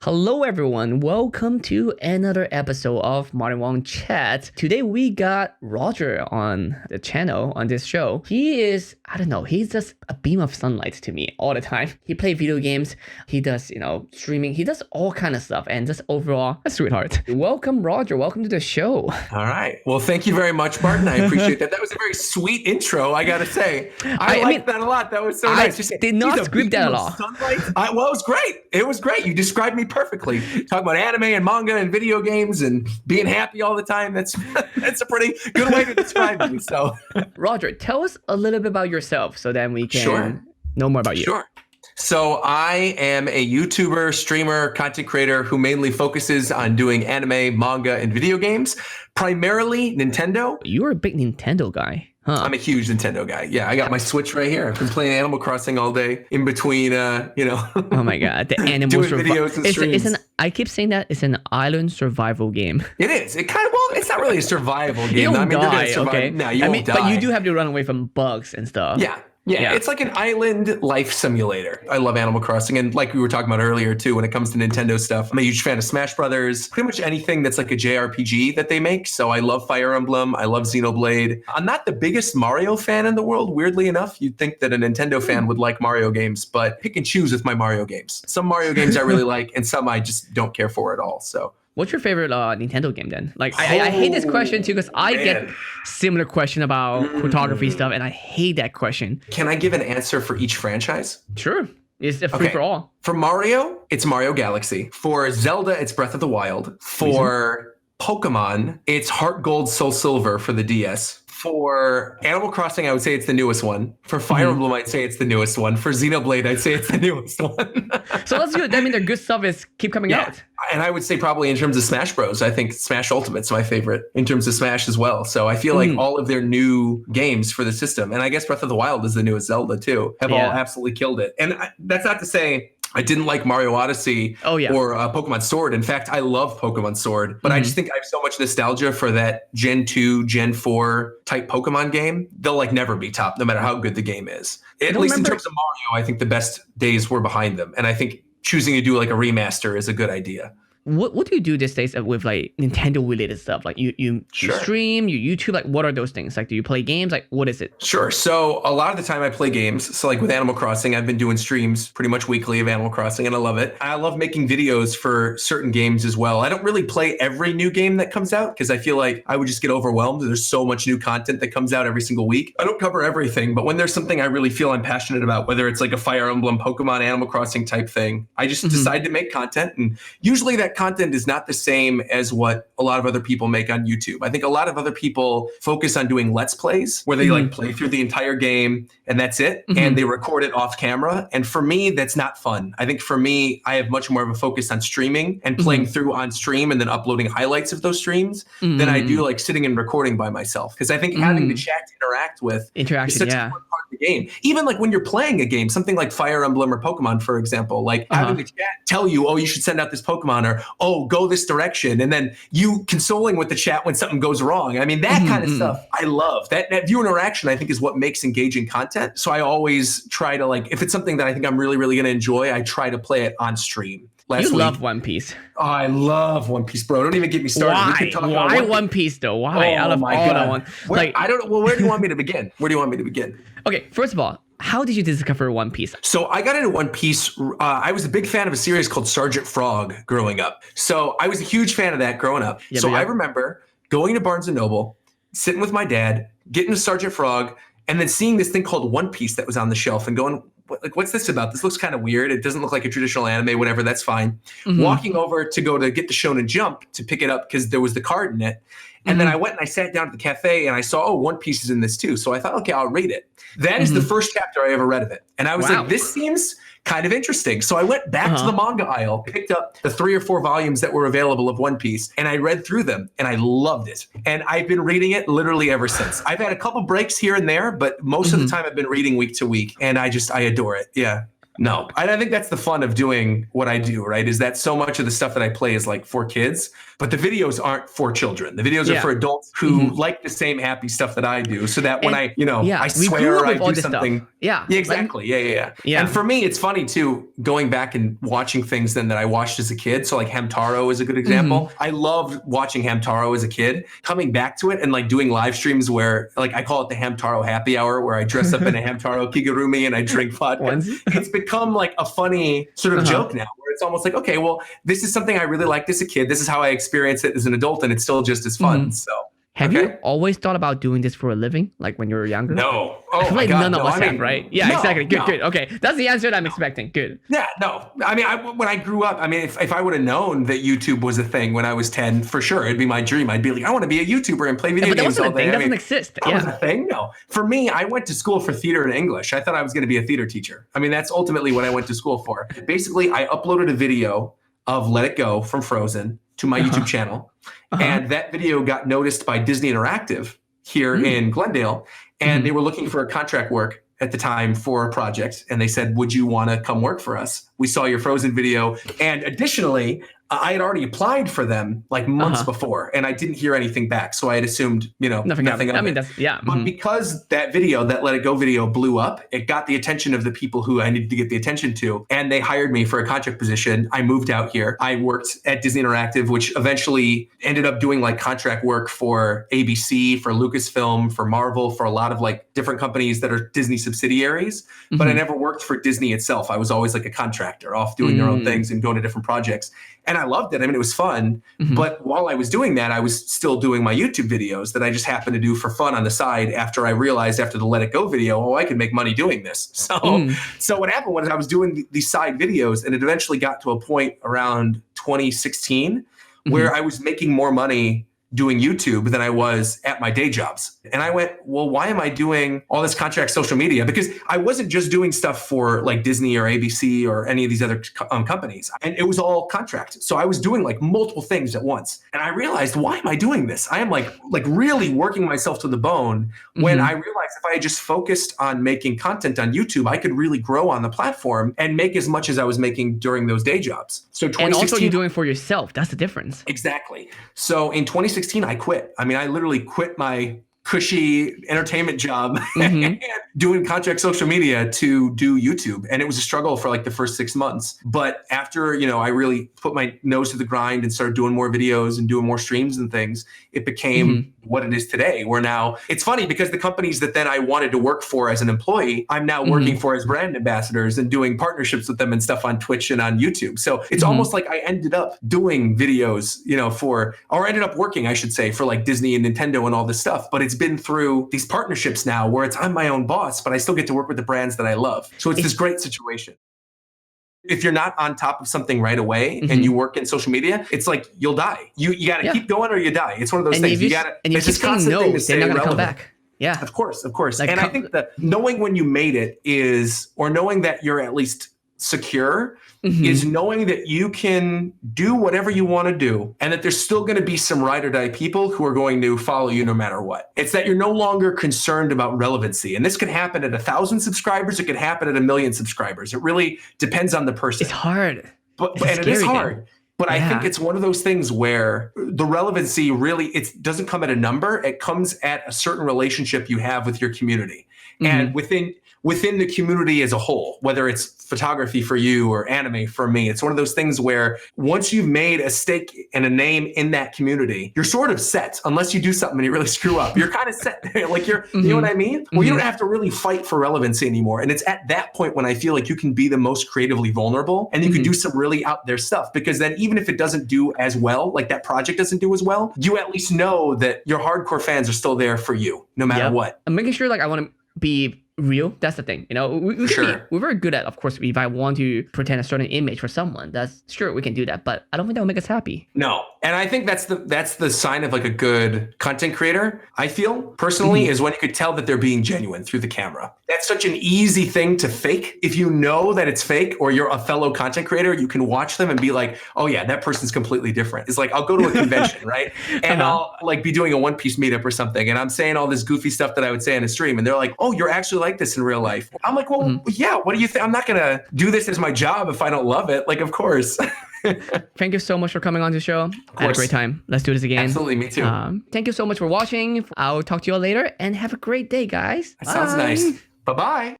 Hello everyone, welcome to another episode of Martin Wong Chat. Today we got Roger on the channel, on this show. He is, I don't know, he's just a beam of sunlight to me all the time. He plays video games, he does, streaming, he does all kind of stuff, and just overall, a sweetheart. Welcome Roger, welcome to the show. All right, well thank you very much, Martin. I appreciate that. That was a very sweet intro, I gotta say. I liked that a lot. That was so nice. I did not script that at all. Well, it was great. It was great. You described me perfectly. Talk about anime and manga and video games and being happy all the time. That's a pretty good way to describe me. So, Roger, tell us a little bit about yourself so then we can know more about you. Sure. So I am a YouTuber, streamer, content creator who mainly focuses on doing anime, manga, and video games, primarily Nintendo. You're a big Nintendo guy. Huh. I'm a huge Nintendo guy. Yeah, I got my Switch right here. I've been playing Animal Crossing all day in between, Oh my God, the Animal videos and streams. I keep saying that it's an island survival game. It is. It's not really a survival game. You don't die, you're gonna survive. Okay? No, you won't die. But you do have to run away from bugs and stuff. Yeah, it's like an island life simulator. I love Animal Crossing. And like we were talking about earlier, too, when it comes to Nintendo stuff, I'm a huge fan of Smash Brothers, pretty much anything that's like a JRPG that they make. So I love Fire Emblem. I love Xenoblade. I'm not the biggest Mario fan in the world, weirdly enough. You'd think that a Nintendo fan would like Mario games, but pick and choose with my Mario games. Some Mario games I really like, and some I just don't care for at all. So. What's your favorite Nintendo game then? Like, I hate this question too because I get similar question about photography stuff, and I hate that question. Can I give an answer for each franchise? Sure. It's a free for all. For Mario, it's Mario Galaxy. For Zelda, it's Breath of the Wild. For Pokemon, it's Heart Gold, Soul Silver for the DS. For Animal Crossing, I would say it's the newest one. For Fire Emblem, I'd say it's the newest one. For Xenoblade, I'd say it's the newest one. So that's good. I mean, the good stuff is keep coming out. And I would say probably in terms of Smash Bros, I think Smash Ultimate's my favorite in terms of Smash as well. So I feel like all of their new games for the system, and I guess Breath of the Wild is the newest Zelda too, have all absolutely killed it. And that's not to say I didn't like Mario Odyssey or Pokemon Sword. In fact, I love Pokemon Sword, but I just think I have so much nostalgia for that Gen 2, Gen 4 type Pokemon game. They'll like never be top, no matter how good the game is. At least in terms of Mario, I think the best days were behind them. And I think choosing to do like a remaster is a good idea. What do you do these days with like Nintendo related stuff? Like you stream, you YouTube, like what are those things? Like do you play games? Like what is it? Sure. So a lot of the time I play games. So like with Animal Crossing, I've been doing streams pretty much weekly of Animal Crossing and I love it. I love making videos for certain games as well. I don't really play every new game that comes out because I feel like I would just get overwhelmed. There's so much new content that comes out every single week. I don't cover everything, but when there's something I really feel I'm passionate about, whether it's like a Fire Emblem, Pokemon, Animal Crossing type thing, I just decide to make content. And usually that content is not the same as what a lot of other people make on YouTube. I think a lot of other people focus on doing Let's Plays where they like play through the entire game and that's it. And they record it off camera. And for me, that's not fun. I think for me, I have much more of a focus on streaming and playing through on stream and then uploading highlights of those streams than I do like sitting and recording by myself. Because I think having the chat to interact with is such a fun part of the game. Even like when you're playing a game, something like Fire Emblem or Pokemon, for example, like having the chat tell you, oh, you should send out this Pokemon or, oh, go this direction, and then you consoling with the chat when something goes wrong. I mean, that kind of stuff I love. That viewer interaction I think is what makes engaging content. So I always try to like, if it's something that I think I'm really, really going to enjoy, I try to play it on stream. You love One Piece. Oh, I love One Piece, bro. Don't even get me started. Why? We could talk Why about One Piece though? Why? Out of all that one. I don't know. Well, where do you want me to begin? Okay, first of all, how did you discover One Piece? So I got into One Piece. I was a big fan of a series called Sergeant Frog growing up. So I was a huge fan of that growing up. I remember going to Barnes & Noble, sitting with my dad, getting to Sergeant Frog, and then seeing this thing called One Piece that was on the shelf and going, what's this about? This looks kind of weird. It doesn't look like a traditional anime, whatever, that's fine. Walking over to go to get the Shonen Jump to pick it up because there was the card in it. And then I went and I sat down at the cafe and I saw, One Piece is in this too. So I thought, okay, I'll read it. That is the first chapter I ever read of it. And I was like, this seems kind of interesting. So I went back to the manga aisle, picked up the 3 or 4 volumes that were available of One Piece, and I read through them and I loved it. And I've been reading it literally ever since. I've had a couple breaks here and there, but most of the time I've been reading week to week and I adore it. Yeah. No, I think that's the fun of doing what I do, right? Is that so much of the stuff that I play is like for kids, but the videos aren't for children. The videos are for adults who like the same happy stuff that I do. So that when And I we grew swear up I with all do this something. stuff. Yeah. Exactly. Yeah. And for me, it's funny too, going back and watching things then that I watched as a kid. So like Hamtaro is a good example. I loved watching Hamtaro as a kid, coming back to it and like doing live streams where like I call it the Hamtaro happy hour, where I dress up in a Hamtaro kigurumi and I drink vodka. It's become like a funny sort of joke now, where it's almost like, okay, well, this is something I really liked as a kid. This is how I experience it as an adult, and it's still just as fun. So have you always thought about doing this for a living, like when you were younger? No. I feel like none of us have, right? Yeah, no, exactly. Good, no. good. Okay, that's the answer that I'm expecting. Good. Yeah, no. I mean, when I grew up, I mean, if I would have known that YouTube was a thing when I was 10, for sure, it'd be my dream. I'd be like, I want to be a YouTuber and play video games all day. That doesn't exist. That was a thing? No. For me, I went to school for theater and English. I thought I was going to be a theater teacher. I mean, that's ultimately what I went to school for. Basically, I uploaded a video of Let It Go from Frozen to my YouTube channel. And that video got noticed by Disney Interactive here in Glendale. And they were looking for contract work at the time for a project. And they said, would you want to come work for us? We saw your Frozen video. And additionally, I had already applied for them like months before, and I didn't hear anything back. So I had assumed, nothing of it. I mean, that's, But because that video, that Let It Go video blew up, it got the attention of the people who I needed to get the attention to. And they hired me for a contract position. I moved out here. I worked at Disney Interactive, which eventually ended up doing like contract work for ABC, for Lucasfilm, for Marvel, for a lot of like different companies that are Disney subsidiaries. But I never worked for Disney itself. I was always like a contractor off doing their own things and going to different projects. And I loved it. I mean, it was fun. But while I was doing that, I was still doing my YouTube videos that I just happened to do for fun on the side after I realized after the Let It Go video, I could make money doing this. So what happened was I was doing these side videos, and it eventually got to a point around 2016 where I was making more money doing YouTube than I was at my day jobs. And I went, well, why am I doing all this contract social media? Because I wasn't just doing stuff for like Disney or ABC or any of these other companies. And it was all contract. So I was doing like multiple things at once. And I realized, why am I doing this? I am like really working myself to the bone when I realized if I had just focused on making content on YouTube, I could really grow on the platform and make as much as I was making during those day jobs. So 2016, and also you're doing it for yourself. That's the difference. Exactly. So in 2016, I quit. I mean, I literally quit my cushy entertainment job and doing contract social media to do YouTube. And it was a struggle for like the first 6 months. But after, I really put my nose to the grind and started doing more videos and doing more streams and things, it became what it is today. Where now it's funny because the companies that then I wanted to work for as an employee, I'm now working for as brand ambassadors and doing partnerships with them and stuff on Twitch and on YouTube. So it's almost like I ended up doing videos, or ended up working, I should say, for like Disney and Nintendo and all this stuff. But it's been through these partnerships now where I'm my own boss, but I still get to work with the brands that I love. So it's this great situation. If you're not on top of something right away and you work in social media, it's like you'll die. You got to keep going or you die. It's one of those things. You got to. And you keep saying no, they're not going to come back. Yeah, of course. Like, and I think that knowing when you made it or knowing that you're at least secure is knowing that you can do whatever you want to do and that there's still going to be some ride or die people who are going to follow you no matter what. It's that you're no longer concerned about relevancy. And this could happen at 1,000 subscribers. It could happen at 1 million subscribers. It really depends on the person. It's hard. And it is hard. But I think it's one of those things where the relevancy really, it doesn't come at a number. It comes at a certain relationship you have with your community. And within the community as a whole, whether it's photography for you or anime for me, it's one of those things where once you've made a stake and a name in that community, you're sort of set, unless you do something and you really screw up. You're kind of set. Like you know what I mean? Well, you don't have to really fight for relevancy anymore. And it's at that point when I feel like you can be the most creatively vulnerable and you can do some really out there stuff, because then even if it doesn't do as well, like that project doesn't do as well, you at least know that your hardcore fans are still there for you, no matter what. I'm making sure I want to be real. That's the thing. We're very good at, of course, if I want to pretend a certain image for someone, that's sure we can do that, but I don't think that will make us happy. No. And I think that's the sign of like a good content creator, I feel personally, is when you could tell that they're being genuine through the camera. That's such an easy thing to fake. If you know that it's fake or you're a fellow content creator, you can watch them and be like, oh yeah, that person's completely different. It's like, I'll go to a convention, right? And I'll like be doing a One Piece meetup or something. And I'm saying all this goofy stuff that I would say on a stream. And they're like, oh, you're actually like this in real life. I'm like, well, yeah, what do you think? I'm not going to do this as my job if I don't love it. Like, of course. Thank you so much for coming on the show. I had a great time. Let's do this again. Absolutely, me too. Thank you so much for watching. I'll talk to you all later and have a great day, guys. That sounds nice. Bye-bye.